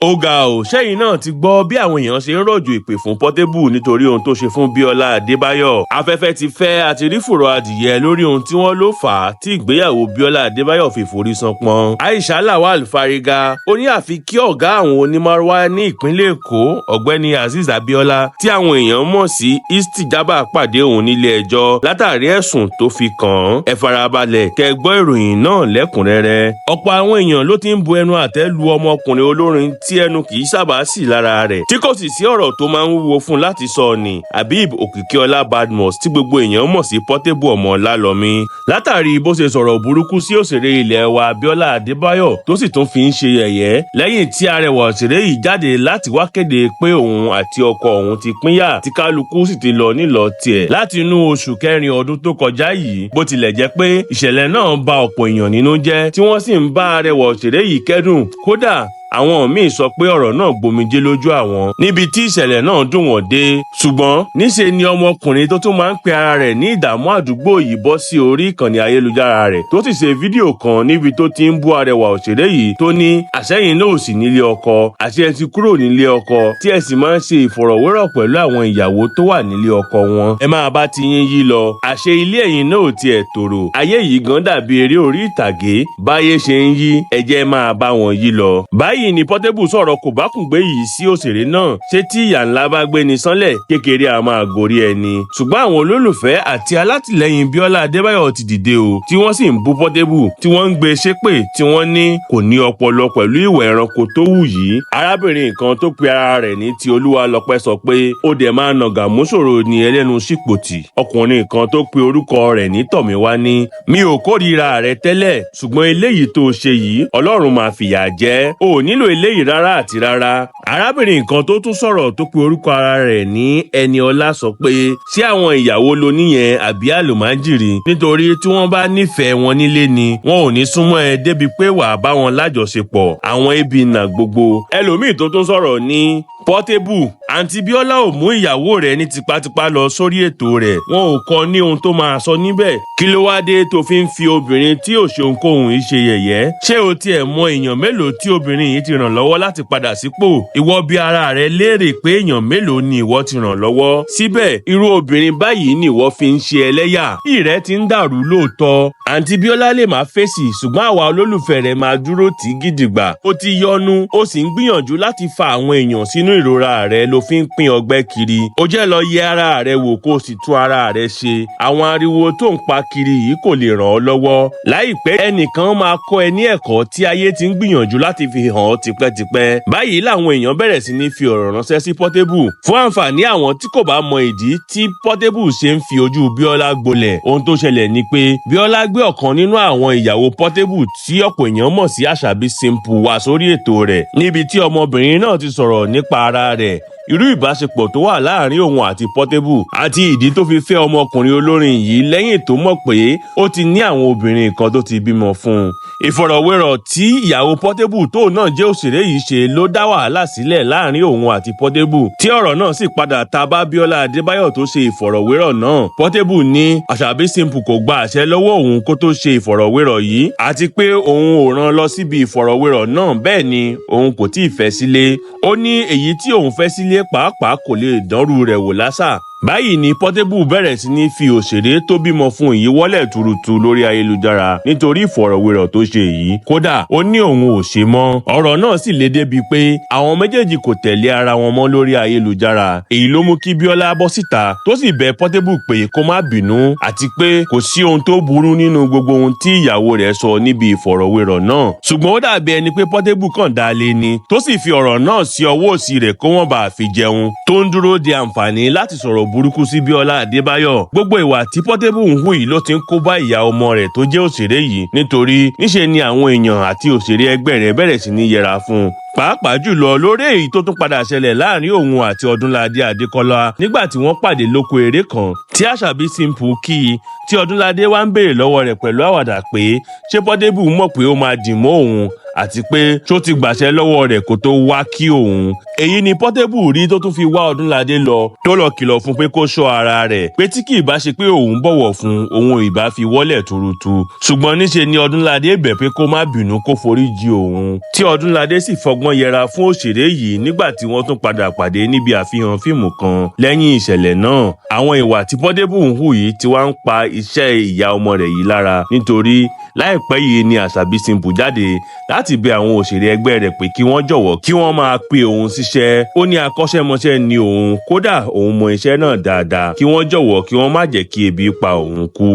Ó ga ò, Ṣẹyin náà ti gbọ́ bí àwọn èèyàn ṣe ń rọ̀jò ìpè fún Portable nítorí ohun tó ṣe fún Biola Adebayo. Afẹ́fẹ́ ti fẹ́ àti rí fùrọ̀ adìyẹ lórí ohun tí wọ́n ló fà á tí ìgbéyàwó Biola Adebayo fi forí ṣánpọ́n. Aisha Lawal fárígá, ó ní àfi kí ọ̀gá àwọn onímọ̀rúwá ní ìpínlẹ̀ Èkó, ọ̀gbẹ́ni Azeez Abiola, tí àwọn èèyàn mọ̀ sí Istajabah pàdé òun nílé ẹjọ́ látàrí ẹ̀sùn tó fi kàn án. Ẹ farabalẹ̀ kẹ́ gbọ́ ìròyìn náà lẹ́kùnrẹ́rẹ́. Ọ̀pọ̀ àwọn èèyàn ló ti ń bu ẹnu àtẹ́ lu ọmọkùnrin olórin tí ẹnu kì í sábà sí lára rẹ̀, tí kò sì sí ọ̀rọ̀ tó máa ń wúwo fún láti sọ ní Habib Òkìkíọlá Badmus tí gbogbo èèyàn mọ̀ sí Portable ọmọ Lálọ́mí, látàrí bó ṣe sọ̀rọ̀ burúkú sí òṣèré ilẹ̀ wa Biola Adebayo tó sì tún fi ń ṣe yẹ̀yẹ́ lẹ́yìn tí arẹwà òṣèré yìí jáde láti wá kéde pé òun àti ọkọ òun ti pínyà tí kálukú sì ti lọ nílọ tiẹ̀ láti inú oṣù kẹrin ọdún tó kọjá yìí. Bó tilẹ̀ jẹ́ pé ìṣẹ̀lẹ̀ náà bà ọ̀pọ̀ èèyàn nínú jẹ́ tí wọ́n sì ń bá arẹwà òṣèré yìí kẹ́dùn, kódà àwọn míì sọ pé ọ̀rọ̀ náà gbomijé lójú àwọn níbi tí ìṣẹ̀lẹ̀ náà dùn wọ́n dé. Ṣùgbọ́n níṣe ni ọmọkùnrin tó tún máa ń pe ara rẹ̀ ní ìdààmú àdúgbò yìí bọ́ sí orí ìkànnì ayélujára rẹ̀ tó sì ṣe fídíò kan níbi tó ti ń bú arẹwà òṣèré yìí tó ní àṣẹyìn náà ò sí nílé ọkọ, àṣẹ ẹ ti kúrò nílé ọkọ, tí ẹ sì máa ń ṣe ìfọ̀rọ̀wérọ̀ pẹ̀lú àwọn ìyàwó tó wà nílé ọkọ wọn. Ẹ máa bá ti yín yí lọ, àṣẹ ilé ẹ̀yin náà ò tiẹ̀ tòrò, ayé yìí gan dàbí eré orí ìtàgé, báyé ṣe ń yí ẹ jẹ́ máa bá wọn yí lọ. Báyìí ni Portable sọ̀rọ̀ kò bá kùn gbé yìí sí òṣèré náà. Ṣé tí ìyà ńlá bá gbé ni sánlẹ̀, kékeré a máa gorí ẹni. Ṣùgbọ́n àwọn olólùfẹ́ àti alátìlẹyìn Biola Adebayo ti dìde o, tí wọ́n sì ń bú Portable, tí wọ́n ń gbé ṣépè, tí wọ́n ní kò ní ọpọlọ pẹ̀lú ìwà ẹranko tó wù yìí. Arábìnrin kan tó pe ara rẹ̀ ní ti Olúwalọpẹ́ sọ pé ó dẹ̀ máa nàgà mọ́ṣòro ní ẹlẹ́nu ṣìpòtì. Ọkùnrin kan tó pe orúkọ rẹ̀ ní Tọ̀míwá ní mi ò kórìíra rẹ̀ tẹ́lẹ̀, ṣùgbọ́n eléyìí tó ṣe yìí Ọlọ́run máa fìyà jẹ, ò nílò eléyìí rárá àti rárá. Arábìnrin kan tó tún sọ̀rọ̀ tó pe orúkọ ara rẹ̀ ní Ẹniọlá sọ pé ṣé àwọn ìyàwó lo níyẹn àbí àlùmájìrì, nítorí tí wọ́n bá nífẹ̀ẹ́ wọn nílé ni wọn ò ní súnmọ́ ẹ débi pé wàá bá wọn lájọṣepọ̀, àwọn ibi nà gbogbo. Ẹlòmíì tó tún sọ̀rọ̀ ní Portable, àǹtí Biola ò mú ìyàwó rẹ̀ ní tipátipá lọ sórí ètò rẹ̀, wọn ò kọ́ ní ohun tó máa sọ níbẹ̀. Kí ló wá dé tó fi ń fi obìnrin tí ò ṣe ohunkóhun yìí ṣe yẹ̀yẹ́? Ṣé o tiẹ̀ mọ èèyàn mélòó tí obìnrin yìí ti ràn lọ́wọ́ láti padà sípò? Ìwọ bi ara rẹ léèrè pé èèyàn mélòó ni ìwọ ti ràn lọ́wọ́? Síbẹ̀ irú obìnrin báyìí ni ìwọ fi ń ṣe ẹlẹ́yà. Ìrẹ́ ti ń dàrú lóòótọ́. Àǹtí Biola lè máa fèsì, ṣùgbọ́n àwa olólùfẹ́ rẹ̀ máa dúró tì í gidigba. Ó ti yọnu, ó sì ń gbìyànjú láti fa àwọn èèyàn sínú ìrora rẹ̀ ló fi ń pín ọgbẹ́ kiri. Ó jẹ́ lọ yẹ ara rẹ̀ wò kó o sì tún ara rẹ̀ ṣe. Àwọn ariwo tó ń pa kiri yìí kò lè ràn ọ́ lọ́wọ́. Láìpẹ́ ẹnìkan máa kọ́ ẹ ní ẹ̀kọ́ tí ayé ti ń gbìyànjú láti fi hàn ọ́ tipẹ́tipẹ́. Báyìí làwọn èèyàn bẹ̀rẹ̀ sí ní fi ọ̀rọ̀ ránṣẹ́ sí Portable fún àǹfààní àwọn tí kò bá mọ ìdí tí Portable ṣe ń fi ojú Biola gbolẹ̀. Ohun tó ṣẹlẹ̀ ni pé Biola gbé ọ̀kan nínú àwọn ìyàwó Portable tí ọ̀pọ̀ èèyàn mọ̀ sí Àṣàbí Simple wá sórí ètò rẹ̀, níbi tí ọmọbìnrin náà ti sọ̀rọ̀ nípa ara rẹ̀, irú ìbáṣepọ̀ tó wà láàrin òun àti Portable àti ìdí tó fi fẹ́ ọmọkùnrin olórin yìí lẹ́yìn tó mọ̀ pé ó ti ní àwọn obìnrin kan tó ti bímọ fún un. Ìfọ̀rọ̀wérọ̀ tí ìyàwó Portable tó náà jẹ́ òṣèré yìí ṣe ló dá wàhálà sílẹ̀ láàrin òun àti Portable, tí ọ̀rọ̀ náà sì padà ta bá Biola Adebayo tó ṣe ìfọ̀rọ̀wérọ̀ náà. Portable ní Àṣàbí Simple kò gba àṣẹ lọ́wọ́ òun kó tó ṣe ìfọ̀rọ̀wérọ̀ yìí, àti pé òun ò rán lọ síbi ìfọ̀rọ̀wérọ̀ náà, bẹ́ẹ̀ ni òun kò tíì fẹ́ sílé. Ó ní èyí tí òun fẹ́ sílé pàápàá kò lè dánrú rẹ̀ wò lásà. Báyìí ni Portable bẹ̀rẹ̀ sí ní fi òṣèré tó bímọ fún yìí wọ́lẹ̀ tuurutu lórí ayélujára nítorí ìfọ̀rọ̀wérọ̀ tó ṣe yìí. Kódà ó ní òun ò ṣe mọ́. Ọ̀rọ̀ náà sì lé débi pé àwọn méjèèjì kò tẹ̀lé ara wọn mọ́ lórí ayélujára. Èyí ló mú kí Biola bọ́ síta tó sì bẹ̀ Portable pé kó má bínú àti pé kò sí ohun tó burú nínú gbogbo ohun tí ìyàwó rẹ̀ sọ níbi ìfọ̀rọ̀wérọ̀ náà. Ṣùgbọ́n ó dàbí ẹni pé Portable kàn dá lé ni tó sì fi ọ̀rọ̀ náà sí ọwọ́ òsì rẹ̀ kó wọ́n bá fi jẹun, tó ń dúró de àǹfààní láti sọ̀rọ̀ burúkú sí Biola Adebayo. Gbogbo ìwà tí Portable ń hù yìí ló ti ń kó bá ìyá ọmọ rẹ̀ tó jẹ́ òṣèré yìí, nítorí níṣe ni àwọn èèyàn àti òṣèré ẹgbẹ́ rẹ̀ bẹ̀rẹ̀ sí ní yẹra fún un. Pàápàá jùlọ lórí èyí tó tún padà ṣẹlẹ̀ láàrin òun àti Ọdúnládé Adékọ́lá nígbà tí wọ́n pàdé lóko eré kan tí Àṣàbí Simple kí i, tí Ọdúnládé wá ń béèrè lọ́wọ́ rẹ̀ pẹ̀lú àwàdà pé ṣé Portable mọ̀ pé ó máa dì mọ́ òun àti pé ṣó ti gbàṣẹ lọ́wọ́ rẹ̀ kó tó wá kí òun. èyí ni Portable rí tó tún fi wá Ọdúnládé lọ tó lọ kìlọ̀ fún pé kó ṣọ́ ara rẹ̀ pé tí kì í bá ṣe pé òun bọ̀wọ̀ fún òun ìbá fi wọ́lẹ̀ tuurutu. ṣùgbọ́n níṣe ni Ọdúnládé bẹ̀ pé kó má bínú kó foríjì òun, tí Ọdúnládé sì fọgbọ́n yẹra fún òṣèré yìí nígbà tí wọ́n tún padà pàdé níbi àfihàn fíìmù kan lẹ́yìn ìṣẹ̀lẹ̀ náà. àwọn ìwà tí Portable ń hù yìí ti wá ń pa iṣẹ́ ìyá ọmọ rẹ̀ yìí lára, nítorí láìpẹ́ yìí ni Àṣàbí Simple jáde láti bẹ àwọn òṣèré ẹgbẹ́ rẹ̀ pé kí wọ́n jọ̀wọ́ kí wọ́n máa pe òun síṣẹ́. ó ní akọ́ṣẹ́mọṣẹ́ ni òun, kódà òun mọ iṣẹ́ náà dáadáa, kí wọ́n jọ̀wọ́ kí wọ́n má jẹ́ kí ebi pa òun kú.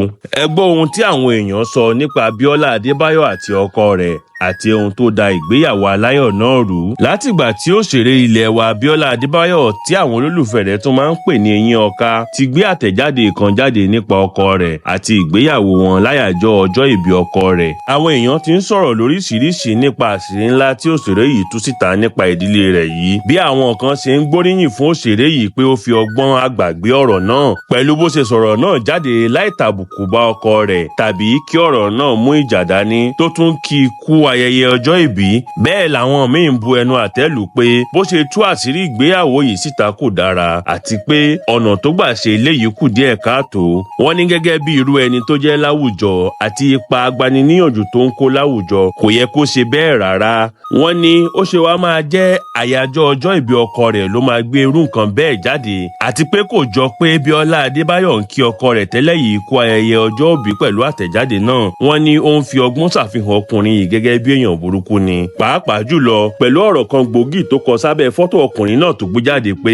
ẹ gbọ́ ohun tí àwọn èèyàn sọ nípa Biola Adebayo àti ọkọ rẹ̀ àti ohun tó da ìgbéyàwó aláyọ̀ náà rú. látìgbà tí òṣèré ilẹ̀ wa Biola Adebayo tí àwọn olólùfẹ́ rẹ̀ tún máa ń pè ní eyín ọká ti gbé àtẹ̀jáde kan jáde nípa ọkọ rẹ̀ àti ìgbéyàwó wọn láyàjọ́ ọjọ́ ìbí ọkọ rẹ̀. àwọn èèyàn ti ń sọ̀rọ̀ lóríṣiríṣi nípa àṣírí ńlá tí òṣèré yìí tú síta nípa ìdílé rẹ̀ yìí, bí àwọn kan ṣe ń gbóríyìn fún òṣèré yìí pé ó fi ọgbọ́n àgbàgbé ọ̀rọ̀ náà pẹ̀lú bó ṣe sọ̀rọ̀ náà jáde láì tàbùkù bá ọkọ rẹ̀ tàbí kí ọ̀rọ̀ náà mú ìjà dání tó tún kí ikú ayẹyẹ ọjọ́ ìbí. bẹ́ẹ̀ làwọn míì ń bu ẹnu àtẹ́ lù pé bó ṣe tú àṣírí ìgbéyàwó yìí síta kò dára àti pé ọ̀nà tó gbà ṣe eléyìí kù díẹ̀ káàtó. wọ́n ní gẹ́gẹ́ bí irú ẹni tó jẹ́ láwùjọ àti ipa agbaniníyànjú tó ń kó láwùjọ kò yẹ kó ṣe bẹ́ẹ̀ rárá. wọ́n ní ó ṣe wá máa jẹ́ àyájọ́ ọjọ́ ìbí ọkọ rẹ̀ ló máa gbé irú nǹkan bẹ́ẹ̀ jáde, àti pé kò jọ pé Biola Adebayo ń kí ọkọ rẹ̀ tẹ́lẹ̀ yìí kú ayẹyẹ ọjọ́ ìbí pẹ̀lú àtẹ̀jáde náà. wọ́n ní ó ń fi ọgbọ́n ṣàfihàn ọkùnrin yìí gẹ́gẹ́ bí èèyàn burúkú ni, pàápàá jùlọ pẹ̀lú ọ̀rọ̀ kan gbòógì tó kọ sábẹ́ fọ́tò ọkùnrin náà tó gbé jáde pé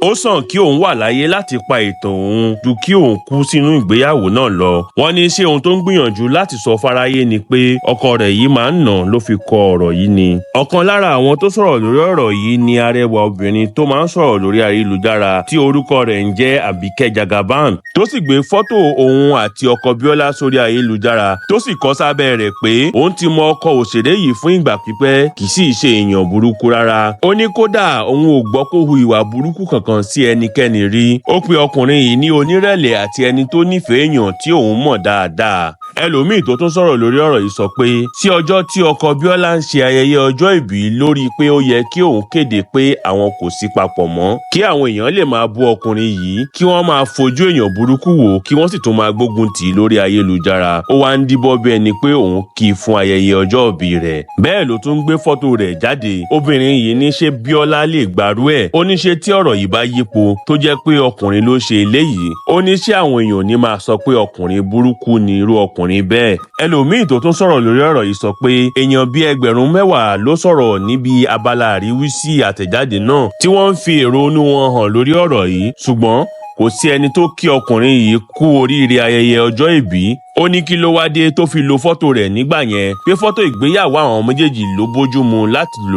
ó sàn kí òun wà láyé láti pa ìtàn òun ju kí òun kú sínú ìgbéyàwó náà lọ. wọ́n ní ṣé ohun tó ń gbìyànjú láti sọ fáráyé ni pé ọkọ rẹ̀ yìí máa ń nà ló fi kọ ọ̀rọ̀ yìí ni. ọ̀kan lára àwọn tó sọ̀rọ̀ lórí ọ̀rọ̀ yìí ni arẹwà obìnrin tó máa ń sọ̀rọ̀ lórí ayélujára tí orúkọ rẹ̀ ń jẹ́ Àbíkẹ́ Jagaban, tó sì gbé fọ́tò òun àti ọkọ Biola sórí ayélujára tó sì kọ sábẹ́ rẹ̀ pé òun ti mọ ọkọ òṣèré yìí fún ìgbà pípẹ́ kì í sì ṣe èèyàn burúkú rárá. ó ní kódà òun ò gbọ́ kó hu ìwà burúkú kankan sí ẹnikẹ́ni rí. ó pe ọkùnrin yìí ní onírẹ̀lẹ̀ àti ẹni tó nífẹ̀ẹ́ èèyàn tí òun mọ̀ dáadáa. ẹlòmíì tó tún sọ̀rọ̀ lórí ọ̀rọ̀ yìí sọ pé sí ọjọ́ tí ọkọ Biola ń ṣe ayẹyẹ ọjọ́ ìbí lórí pé ó yẹ kí òun kéde pé àwọn kò sí papọ̀ mọ́ kí àwọn èèyàn lè máa bú ọkùnrin yìí kí wọ́n máa fojú èèyàn burúkú wò kí wọ́n sì tún máa gbógun tì í lórí ayélujára. ó wá ń díbọ́ bí ẹni pé òun kì í fún ayẹyẹ ọjọ́ ìbí rẹ̀. bẹ́ẹ̀ ló tún gbé fọ́tò rẹ̀ jáde. obìnrin yìí ní ṣé Biola lè gbàrú ẹ̀. ó ní ṣé tí ọ̀rọ̀ yìí bá yípo tó jẹ́ pé ọkùnrin ló ṣe eléyìí, ó ní ṣé àwọn èèyàn ní máa sọ pé ọkùnrin burúkú ni irú ọkùnrin bẹ́ẹ̀. ẹlòmíì tó tún sọ̀rọ̀ lórí ọ̀rọ̀ yìí sọ pé èèyàn bíi 10,000 ló sọ̀rọ̀ níbi abala àríwísí àtẹ̀jáde náà tí wọ́n ń fi èrò inú wọn hàn lórí ọ̀rọ̀ yìí, ṣùgbọ́n kò sí ẹni tó kí ọkùnrin yìí kú oríire ayẹyẹ ọjọ́ ìbí. ó ní kí ló wá dé tó fi lo fọ́tò rẹ̀ nígbà yẹn pé fọ́tò ìgbéyàwó àwọn méjèèjì ló bójú mu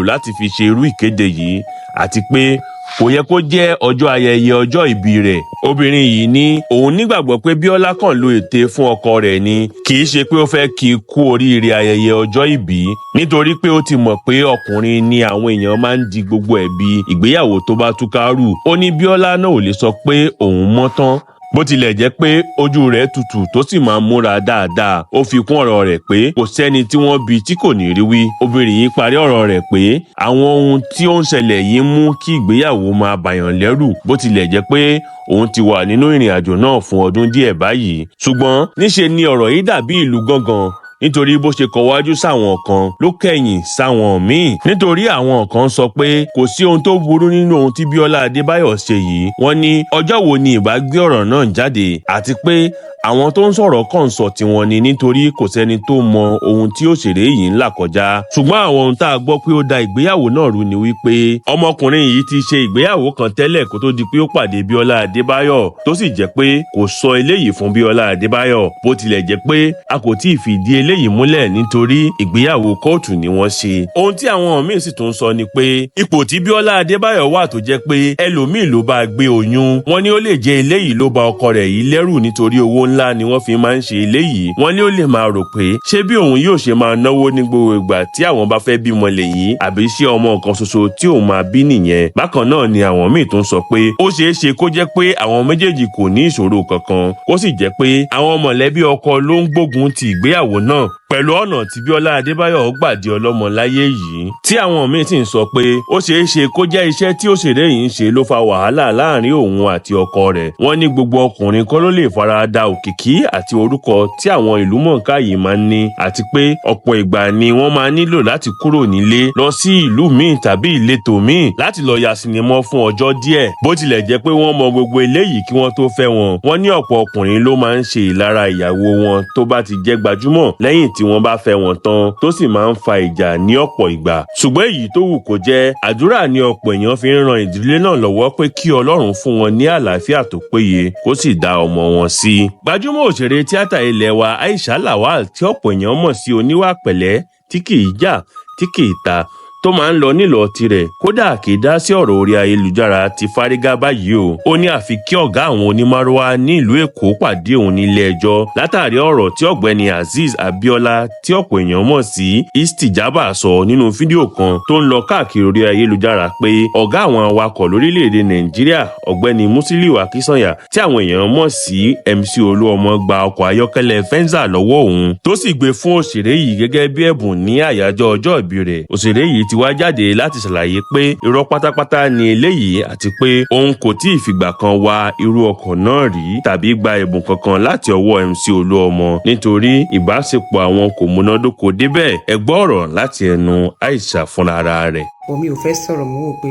láti fi ṣe irú ìkéde yìí, àti pé kò yẹ kó jẹ́ ọjọ́ ayẹyẹ ọjọ́ ìbí rẹ̀. obìnrin yìí ní òun nígbàgbọ́ pé Biola kàn lo ète fún ọkọ rẹ̀ ni, kì í ṣe pé ó fẹ́ kí i kú oríire ayẹyẹ ọjọ́ ìbí, nítorí pé ó ti mọ̀ pé ọkùnrin ni àwọn èèyàn máa ń di gbogbo ẹ̀bi ìgbéyàwó tó bá túká rù. ó ní Biola náà ò lè sọ pé òun mọ́ tán bó tilẹ̀ jẹ́ pé ojú rẹ̀ tutù tó sì máa ń múra dáadáa. ó fi kún ọ̀rọ̀ rẹ̀ pé kò sẹ́ni tí wọ́n bí tí kò ní rí wí. obìnrin yìí parí ọ̀rọ̀ rẹ̀ pé àwọn ohun tí ó ń ṣẹlẹ̀ yìí mú kí ìgbéyàwó máa bàyàn lẹ́rù bó tilẹ̀ jẹ́ pé òun ti wà nínú ìrìn àjò náà fún ọdún díẹ̀ báyìí. ṣùgbọ́n níṣe ni ọ̀rọ̀ yìí dàbí ìlú gángan, nítorí bó ṣe kọwájú sáwọn kan ló kẹ̀yìn sáwọn míì. nítorí àwọn kan sọ pé kò sí ohun tó burú nínú ohun tí Biola Adebayo ṣe yìí. wọ́n ní ọjọ́ wo ni ìbá gbé ọ̀rọ̀ náà jáde, àti pé àwọn tó ń sọ̀rọ̀ kàn sọ tiwọn ni nítorí kò sẹ́ni tó mọ ohun tí òṣèré yìí ń là kọjá. ṣùgbọ́n àwọn ohun tá a gbọ́ pé ó da ìgbéyàwó náà rú ni wípé ọmọkùnrin yìí ti ṣe ìgbéyàwó kan tẹ́lẹ̀ kó tó di pé ó pàdé Biola Adebayo, tó sì jẹ́ pé kò sọ eléyìí fún Biola Adebayo, bó tilẹ̀ jẹ́ pé a kò tí ì fìdí eléyìí múlẹ̀ nítorí ìgbéyàwó kóòtù ni wọ́n ṣe. ohun tí àwọn míì sì tún sọ ni pé ipò tí Biola Adebayo wà tó jẹ́ pé ẹlòmíì ló bá gbé oyún, wọ́n ní ó lè jẹ́ eléyìí ló ba ọkọ rẹ̀ yìí lẹ́rù nítorí owó ńlá ni wọ́n fi máa ń ṣe eléyìí. wọ́n ní ó lè máa rò pé ṣé bí òun yóò ṣe máa náwó ní gbogbo ìgbà tí àwọn bá fẹ́ bímọ lèyí, àbí ṣé ọmọ kan ṣoṣo tí òun máa bí nìyẹn. bákan náà ni àwọn míì tún sọ pé ó ṣeé ṣe kó jẹ́ pé àwọn méjèèjì kò ní ìṣòro kankan, kó sì jẹ́ pé àwọn mọ̀lẹ́bí ọkọ ló ń gbógun ti ìgbéyàwó náà pẹ̀lú ọ̀nà tí Bíọ́lá Adébáyọ̀ gbà di ọlọ́mọ láyé yìí tí àwọn míín sì ń sọ pé ó ṣeé ṣe kó jẹ́ iṣẹ́ tí òṣèré yìí ń ṣe ló fa wàhálà láàrin òun àti ọkọ rẹ̀. Wọ́n ní gbogbo ọkùnrin kọ́ ló lè fara da òkìkí àti orúkọ tí àwọn ìlúmọ̀ọ́ká yìí máa ń ní àti pé ọ̀pọ̀ ìgbà ni wọ́n máa nílò láti kúrò nílé lọ sí ìlú míì tàbí ìletò míì láti lọ ya sinimá fún ọjọ́ díẹ̀. Bó tilẹ̀ jẹ́ pé wọ́n mọ gbogbo eléyìí kí wọ́n tó fẹ́ wọn, wọ́n ní ọ̀pọ̀ ọkùnrin ló máa ń ṣe ìlara ìyàwó wọn tó bá ti jẹ́ gbajúmọ̀ lẹ́yìn tí wọ́n bá fẹ́ wọn tán tó sì máa ń fa ìjà ní ọ̀pọ̀ ìgbà. Ṣùgbọ́n èyí tó wù kó jẹ́, àdúrà ni ọ̀pọ̀ èèyàn fi ń ran ìdílé náà lọ́wọ́ pé kí Ọlọ́run fún wọn ní àlàáfíà tó péye kó sì dá ọmọ wọn sí. Gbajúmọ̀ òṣèré tíátà ilẹ̀ wa Aisha Lawal tí ọ̀pọ̀ èèyàn mọ̀ sí oníwà pẹ̀lẹ́ tí kì í jà tí kì í ta tó máa ń lọ nílọ tirẹ̀ kódà kì í dá sí ọ̀rọ̀ orí ayélujára ti fárígá báyìí o. Ó ní àfi kí ọ̀gá àwọn onímárúwá ní ìlú Èkó pàdé òun nílé ẹjọ́ látàrí ọ̀rọ̀ tí ọ̀gbẹ́ni Azeez Abiola tí ọ̀pọ̀ èèyàn mọ̀ sí Istajabah sọ nínú fídíò kan tó ń lọ káàkiri orí ayélujára pé ọ̀gá àwọn awakọ̀ lórílẹ̀‐èdè Nàìjíríà ọ̀gbẹ́ni Musiliu Akínsànyà tí àwọn èèyàn mọ̀ sí MC Olúọmọ gba ọkọ̀ ayọ́kẹ́lẹ́ Venza lọ́wọ́ òun tó sì gbé fún òṣèré yìí gẹ́gẹ́ bí ẹ̀bùn ní àyájọ́ ọjọ́ ìbí rẹ̀. Òṣèré yìí ti wá jáde láti ṣàlàyé pé irọ́ pátápátá ni eléyìí àti pé òun kò tí ì fìgbà kan wa irú ọkọ̀ náà rí tàbí gba ẹ̀bùn kankan láti ọwọ́ MC Olúọmọ nítorí ìbáṣepọ̀ àwọn kò múnádóko débẹ̀. Ẹ gbọ́ ọ̀rọ̀ láti ẹnu Aisha fúnra rẹ̀. Omi ò fẹ́ sọ̀rọ̀ mú wò pé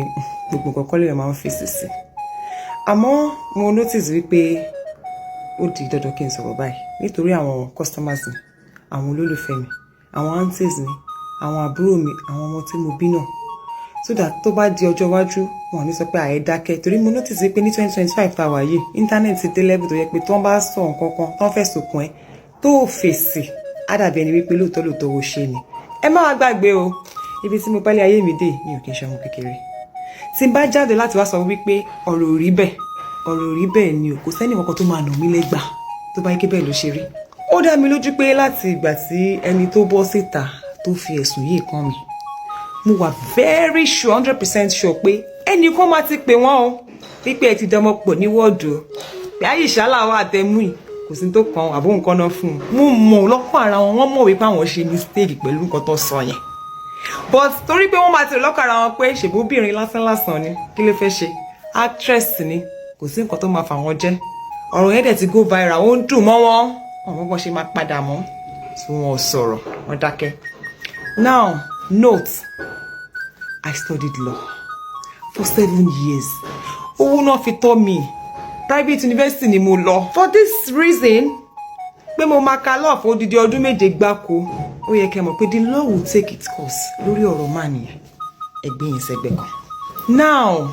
gbogbo nǹkan kọ́lé rẹ̀ máa ń fèsì sí. Àmọ́ mo notice wípé ó di dandan kí n sọ̀rọ̀ báyìí nítorí àwọn customers mi, àwọn olólùfẹ́ mi, àwọn aunties mi, àwọn àbúrò mi, àwọn ọmọ tí mo bí náà, so that tó bá di ọjọ́ iwájú wọn ní sọ pé àyè dákẹ́. Torí mo notice pé ní 2025 tá a wà yìí íńtánẹ́ẹ̀tì dé level tó yẹ pé tí wọ́n bá sọ nǹkan kan tó ń fẹ́ sòkun ẹ tó fèsì á dàbí ẹni wípé lóòótọ́ ó ṣe ni. Ẹ má wá gbàgbé o, ibi tí mo bá lé ayé mi dé mi ò kí n ṣe ọmọ kékeré. Tí n bá jáde láti wá sọ wípé ọ̀rọ̀ ò rí bẹ́ẹ̀ ni o, kò sẹ́ni kankan tó máa nà mí lẹ́gbà tó bá yẹ kí bẹ́ẹ̀ ló ṣe rí. Ó dá mi lójú pé láti ìgbà tí ẹni tó bọ́ síta tó fi ẹ̀sùn yìí kàn mí, mo wà very sure 100% sure pé ẹnìkan máa ti pè wọ́n o wípé ẹ ti dọmọ pọ̀ ní wọ́ọ̀dù o pé Aisha Lawal àtẹmú yìí kò sí tó kan àbó nǹkan náà fún un. Mo mọ̀ lọ́kàn ara wọn, wọ́n mọ̀ wípé àwọn ṣe mistake pẹ̀lú nǹkan tó sọ yẹn, but torí pé wọ́n máa ti lọ́kàn ara wọn pé ṣèbóbìnrin lásán ni kí ló fẹ́ ṣe, actress ni kò sí nǹkan tó máa fà wọ́n jẹ́. Ọ̀rọ̀ yẹn dẹ̀ ti go viral, ó ń dùn mọ́ wọn, ọmọ bọ́n ṣe máa padà mọ́ tí wọ́n sọ̀rọ̀ wọ́n dákẹ́. Now, note, I studied law for 7 years. Owó náà fi tọ́ mi. Private university ni mo lọ. For this reason, pé mo máa ka law fún odidi ọdún 7 gbáko, ó yẹ kẹ́ mọ̀ pé the law will take its course lórí ọ̀rọ̀ máa nìyẹn. Ẹgbẹ́ yẹn sẹ́gbẹ́ kan. Now,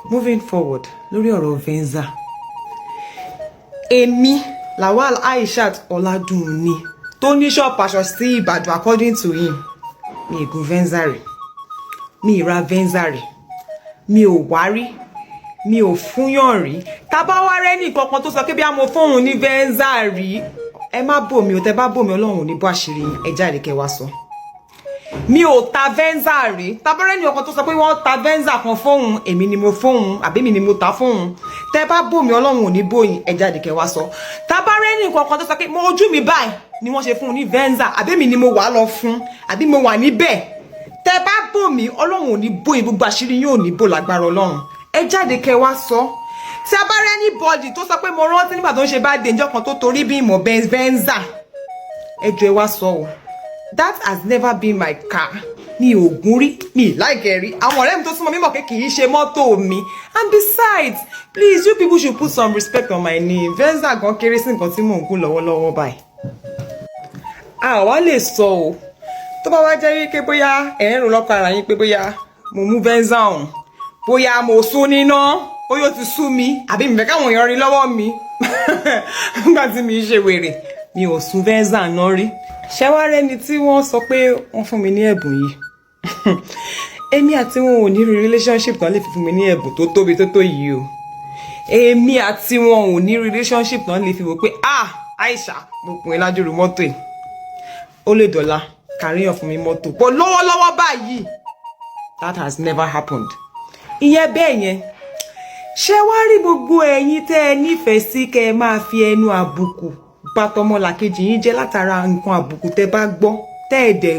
moving forward, lórí ọ̀rọ̀ Venza. Èmi, Lawal Aishat Ọládùnní, tó ní ṣọ́ọ̀pù aṣọ sí Ìbàdàn according to him, mi ègún Venza rẹ̀, mi ìra Venza rẹ̀, mi ò wá rí, mi ò fúnyàn rí. Tá bá wá rẹ́ ní kankan tó sọ pé bí a mo fóun ní Venza rí, ẹ má bò mí o, tẹ́ bá bò mí Ọlọ́run ò ní bò àṣírí yín, ẹ jáde kẹ́ wá sọ. Mi ò ta Venza rí. Tá bá rẹ́ ní kankan tó sọ pé wọ́n ta Venza kan fóun, èmi ni mo fóun àbí mi ni mo ta fóun, tẹ́ bá bò mí Ọlọ́run ò ní bò yín, ẹ jáde kẹ́ wá sọ. Tá bá rẹ́ ní kankan tó sọ pé mo ojú mi báyìí ni wọ́n ṣe fún un ní Venza àbí mi ni mo wà lọ fún àbí mo wà níbẹ̀, tẹ́ bá bò mí Ọlọ́run ò ní bò yín, gbogbo àṣírí yín ò ní bò lágbára Ọlọ́run, ẹ jáde kẹ́ wá sọ. Tí a bá rẹ́ ní bọ́ọ̀dì tó sọ pé mo rántí nígbà tó ń ṣe bá dé ǹjọ́ kan tó torí bí ìmọ̀ Venza, ẹ jọ̀ọ́ ẹ wá sọ o. That has never been my car. Mi ò gún rí, mi láìkẹ́ rí. Àwọn ọ̀rẹ́ mi tó súnmọ́ mi mọ̀ pé kì í ṣe mọ́tò mi. And besides, please, you people should put some respect on my name. Venza gan kéré sí nǹkan tí mò ń gún lọ́wọ́lọ́wọ́ báyìí. A wá lè sọ o. Tó bá wá jẹ́ wípé bóyá ẹ̀ ń rò lọ́kàn ara yín pé bóyá mo mú Venza ọ̀hún, bóyá mo sún níná, bóyá ó ti sú mi, àbí mi fẹ́ káwọn èèyàn rí lọ́wọ́ mi. Nígbà tí mi ṣe wèrè, mi ò sún Venza náà rí. Ṣé wá rẹ́ni tí wọ́n sọ pé wọ́n fún mi ní ẹ̀bùn yìí? Èmi àti wọn ò ní relationship tán lè fi fún mi ní ẹ̀bùn tó tóbi tó tó yìí o. Èmi àti wọn ò ní relationship tán lè fi wò pé Aisha mo pè é ládùúrú mọ́tò yìí, ó lè dọ̀la kàríyàn fún mi mọ́tò pọ̀ lọ́wọ́lọ́wọ́ báyìí. That has never happened. Ìyẹn bẹ́ẹ̀ yẹn. Ṣé wá rí gbogbo ẹ̀yin tẹ́ ẹ nífẹ̀ẹ́ sí kẹ́ ẹ máa fi ẹnu àbùkù bà tọmọlàkejì yín jẹ́ látara nǹkan àbùkù tẹ́ bá gbọ́ tẹ́ ẹ̀ dẹ̀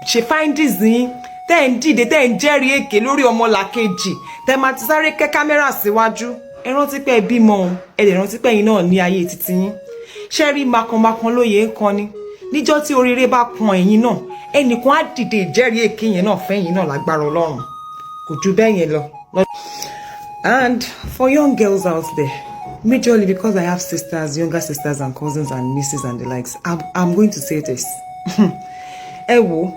ṣe findings yín tẹ́ ẹ̀ ń dìde tẹ́ ẹ̀ ń jẹ́rìí èké lórí ọmọlàkejì tẹ́ máa ti sáré kẹ́ kámẹ́rà síwájú ẹ rántí pé ẹ bímọ o ẹ dẹ̀ rántí pé ẹ̀yin náà ní ayé títí yín ṣé rí makanmakan lóye ń kan ni níjọ́ tí oríire bá kan ẹ̀yin náà ẹnìkan á dìde ìjẹ́rìí èké yẹn náà fẹ́yìn náà lágbára Ọlọ́run kò ju bẹ́ẹ̀ yẹn lọ. And for young girls out there, majorly because I have sisters, younger sisters and cousins and nieces and the likes, I'm going to say this. Ẹ wo,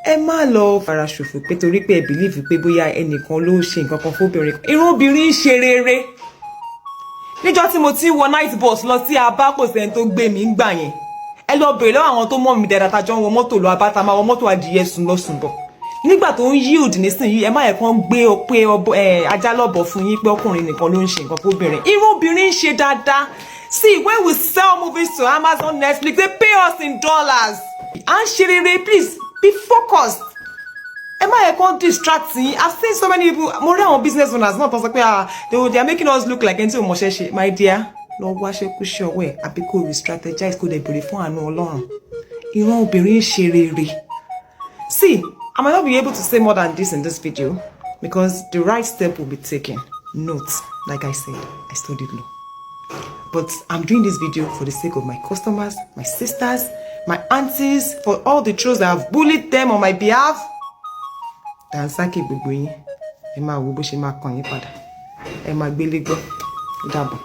ẹ má lọ fara ṣòfò pé torí pé ẹ believe pé bóyá ẹnìkan ló ṣe nǹkan kan fóbìnrin kan. Irú obìnrin ń ṣe rere. Níjọ́ tí mo ti wọ night bus lọ sí Aba kò sẹ́ni tó gbé mi ńgbà yẹn. Ẹ lọ bèrè lọ́wọ́ àwọn tó mọ̀ mí dáadáa tá jọ ń wọ mọ́tò lọ Aba tá máa wọ mọ́tò adìyẹ sùn lọ sùn bọ̀. Nígbà tó ń yield nísìnyí ẹ má yẹ kán gbé pé ajá lọ́bọ̀ fún yín pé ọkùnrin nìkan ló ń ṣe nǹkan fóbìnrin. Irú obìnrin ń ṣe dáadáa. See, when we sell movies to Amazon, Netflix, they pay us in dollars. And Shirere, please be focused. Am I going to distract you? I've seen so many people, more than business owners, not they are making us look like anything Moshe. My dear, Lord, wash your cushion away. I be cool, re-strategize, could they be for and no long. You won't be real Shirere. See, I might not be able to say more than this in this video because the right step will be taken. Note, like I said, I studied law. But I'm doing this video for the sake of my customers, my sisters, my aunties, for all the trolls that have bullied them on my behalf. Dansaki gbogbo yín, ẹ máa wo bó ṣe máa kàn yín padà. Ẹ máa gbélé gbọ́. Ó dàbọ̀.